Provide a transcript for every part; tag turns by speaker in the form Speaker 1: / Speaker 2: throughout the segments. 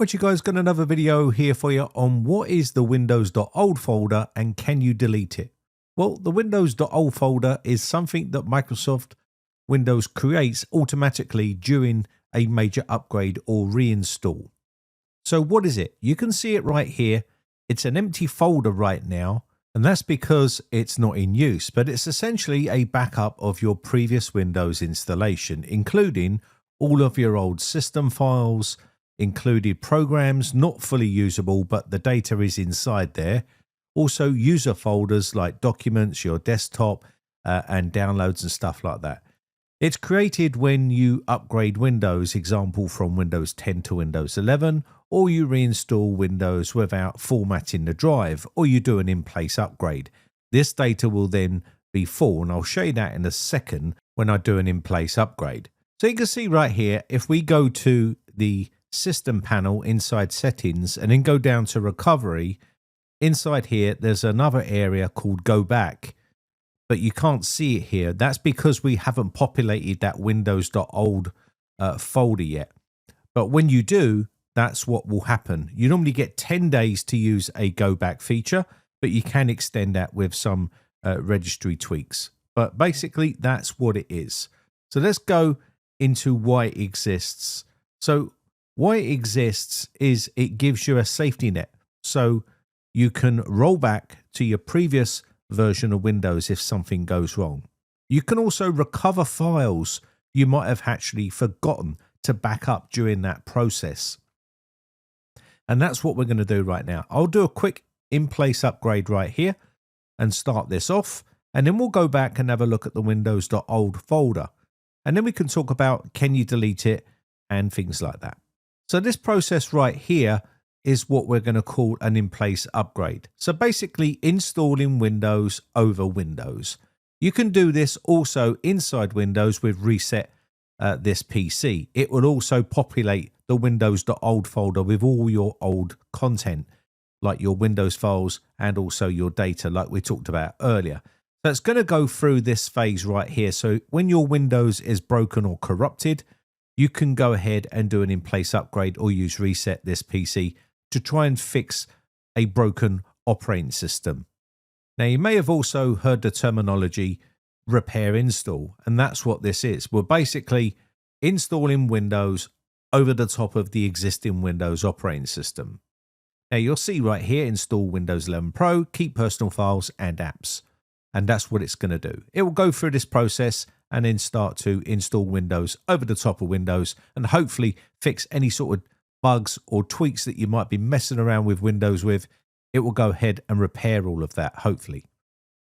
Speaker 1: What you guys, got another video here for you on what is the Windows.old folder and can you delete it? Well, the Windows.old folder is something that Microsoft Windows creates automatically during a major upgrade or reinstall. So what is it? You can see it right here. It's an empty folder right now, and that's because it's not in use, but it's essentially a backup of your previous Windows installation, including all of your old system files, included programs not fully usable, but the data is inside there. Also user folders like documents, your desktop, and downloads and stuff like that. It's created when you upgrade Windows, example from Windows 10 to Windows 11, or you reinstall Windows without formatting the drive, or you do an in-place upgrade. This data will then be full, and I'll show you that in a second when I do an in-place upgrade. So you can see right here, if we go to the system panel inside settings and then go down to recovery, inside here there's another area called go back, but you can't see it here. That's because we haven't populated that Windows.old folder yet. But when you do, that's what will happen. You normally get 10 days to use a go back feature, but you can extend that with some registry tweaks. But basically that's what it is. So let's go into why it exists. So why it exists is it gives you a safety net, so you can roll back to your previous version of Windows if something goes wrong. You can also recover files you might have actually forgotten to back up during that process. And that's what we're going to do right now. I'll do a quick in-place upgrade right here and start this off, and then we'll go back and have a look at the Windows.old folder. And then we can talk about can you delete it and things like that. So this process right here is what we're going to call an in-place upgrade. So basically installing Windows over Windows. You can do this also inside Windows with reset this PC. It will also populate the Windows.old folder with all your old content, like your Windows files and also your data like we talked about earlier. So it's going to go through this phase right here. So when your Windows is broken or corrupted, you can go ahead and do an in-place upgrade or use reset this PC to try and fix a broken operating system. Now, you may have also heard the terminology repair install, and that's what this is. We're basically installing Windows over the top of the existing Windows operating system. Now, you'll see right here, install Windows 11 Pro, keep personal files and apps. And that's what it's going to do. It will go through this process and then start to install Windows over the top of Windows and hopefully fix any sort of bugs or tweaks that you might be messing around with Windows with. It will go ahead and repair all of that, hopefully.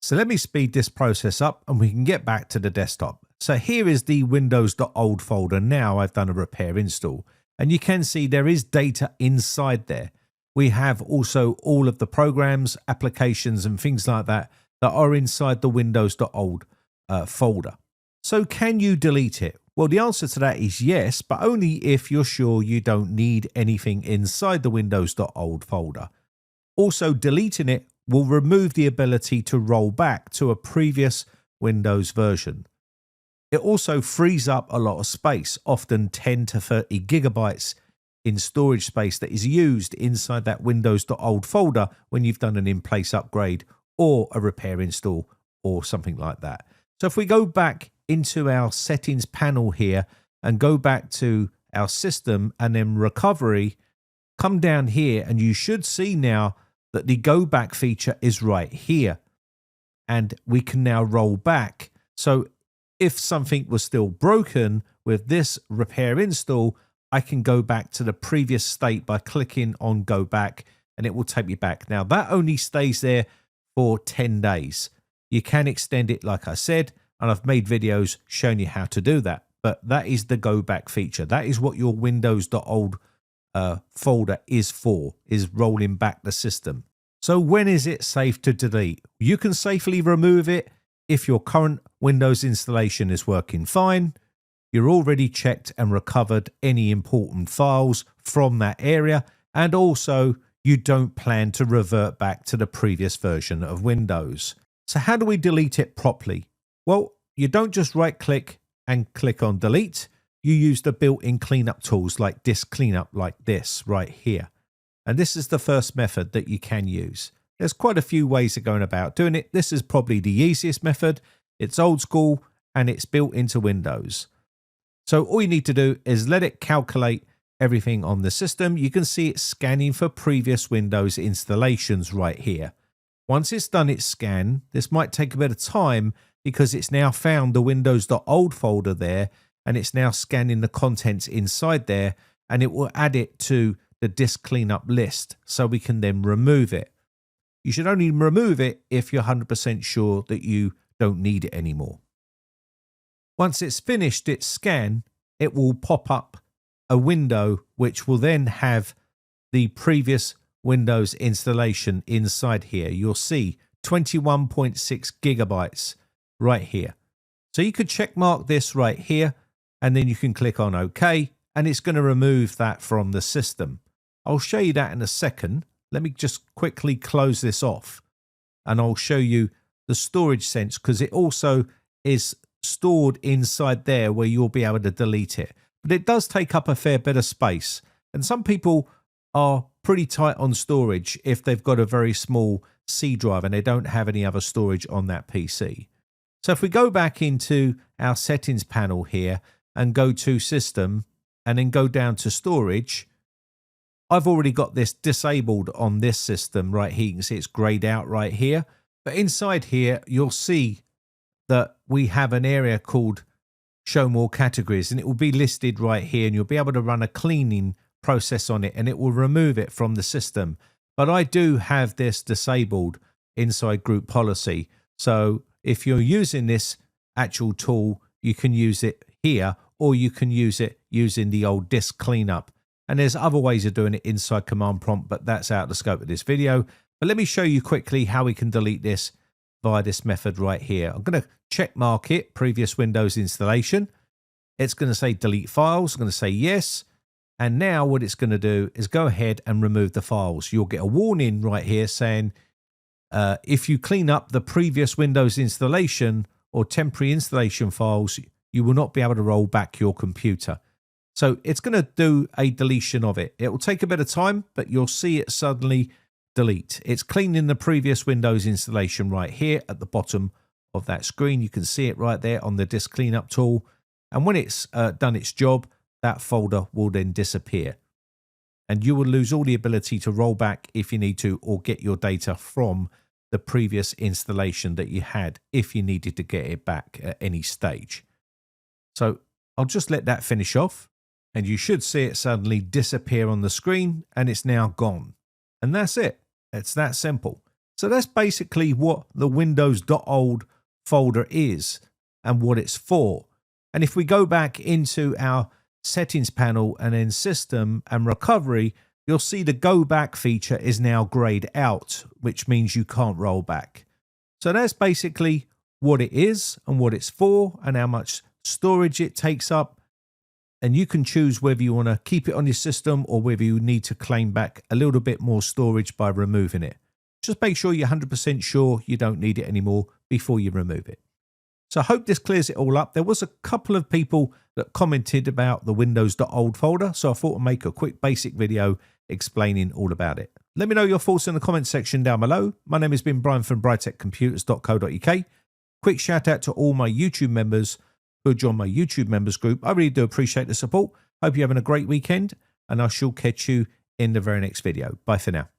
Speaker 1: So let me speed this process up and we can get back to the desktop. So here is the Windows.old folder. Now I've done a repair install and you can see there is data inside there. We have also all of the programs, applications and things like that are inside the Windows.old folder. So can you delete it? Well, the answer to that is yes, but only if you're sure you don't need anything inside the Windows.old folder. Also, deleting it will remove the ability to roll back to a previous Windows version. It also frees up a lot of space, often 10 to 30 gigabytes in storage space that is used inside that Windows.old folder when you've done an in-place upgrade or a repair install or something like that. So if we go back into our settings panel here and go back to our system and then recovery, come down here and you should see now that the go back feature is right here and we can now roll back. So if something was still broken with this repair install, I can go back to the previous state by clicking on go back and it will take me back. Now that only stays there for 10 days. You can extend it, like I said, and I've made videos showing you how to do that. But that is the go back feature. That is what your Windows.old folder is for, is rolling back the system. So when is it safe to delete? You can safely remove it if your current Windows installation is working fine, you're already checked and recovered any important files from that area, and also you don't plan to revert back to the previous version of Windows. So how do we delete it properly? Well, you don't just right click and click on delete. you use the built-in cleanup tools like disk cleanup like this right here. And this is the first method that you can use. There's quite a few ways of going about doing it. This is probably the easiest method. It's old school and it's built into Windows. So all you need to do is let it calculate everything on the system. You can see it scanning for previous Windows installations right here. Once it's done its scan, this might take a bit of time because it's now found the Windows.old folder there, and it's now scanning the contents inside there, and it will add it to the disk cleanup list so we can then remove it. You should only remove it if you're 100% sure that you don't need it anymore. Once it's finished its scan, it will pop up a window which will then have the previous Windows installation inside here. You'll see 21.6 gigabytes right here. So you could check mark this right here, and then you can click on OK, and it's going to remove that from the system. I'll show you that in a second. Let me just quickly close this off, and I'll show you the storage sense, because it also is stored inside there where you'll be able to delete it. But it does take up a fair bit of space, and some people are pretty tight on storage if they've got a very small C drive and they don't have any other storage on that PC. So if we go back into our settings panel here and go to system and then go down to storage, I've already got this disabled on this system right here. You can see it's grayed out right here. But inside here, you'll see that we have an area called show more categories, and it will be listed right here, and you'll be able to run a cleaning process on it and it will remove it from the system. But I do have this disabled inside group policy. So if you're using this actual tool, you can use it here, or you can use it using the old disk cleanup. And there's other ways of doing it inside command prompt, but that's out of the scope of this video. But let me show you quickly how we can delete this via this method right here. I'm going to check mark it, previous Windows installation. It's going to say delete files. I'm going to say yes. And now what it's going to do is go ahead and remove the files. You'll get a warning right here saying, if you clean up the previous Windows installation or temporary installation files, you will not be able to roll back your computer. So it's going to do a deletion of it. It will take a bit of time, but you'll see it suddenly delete. It's cleaning the previous Windows installation right here at the bottom of that screen. You can see it right there on the disk cleanup tool. And when it's done its job, that folder will then disappear. And you will lose all the ability to roll back if you need to, or get your data from the previous installation that you had if you needed to get it back at any stage. So I'll just let that finish off, and you should see it suddenly disappear on the screen, and it's now gone. And that's it. It's that simple. So that's basically what the Windows.old folder is and what it's for. And if we go back into our settings panel and then system and recovery, you'll see the go back feature is now grayed out, which means you can't roll back. So that's basically what it is and what it's for and how much storage it takes up. And you can choose whether you want to keep it on your system or whether you need to claim back a little bit more storage by removing it. Just make sure you're 100% sure you don't need it anymore before you remove it. So I hope this clears it all up. There was a couple of people that commented about the Windows.old folder, so I thought I'd make a quick basic video explaining all about it. Let me know your thoughts in the comment section down below. My name has been Brian from briteccomputers.co.uk. Quick shout out to all my YouTube members who joined my YouTube members group. I really do appreciate the support. Hope you're having a great weekend, and I shall catch you in the very next video. Bye for now.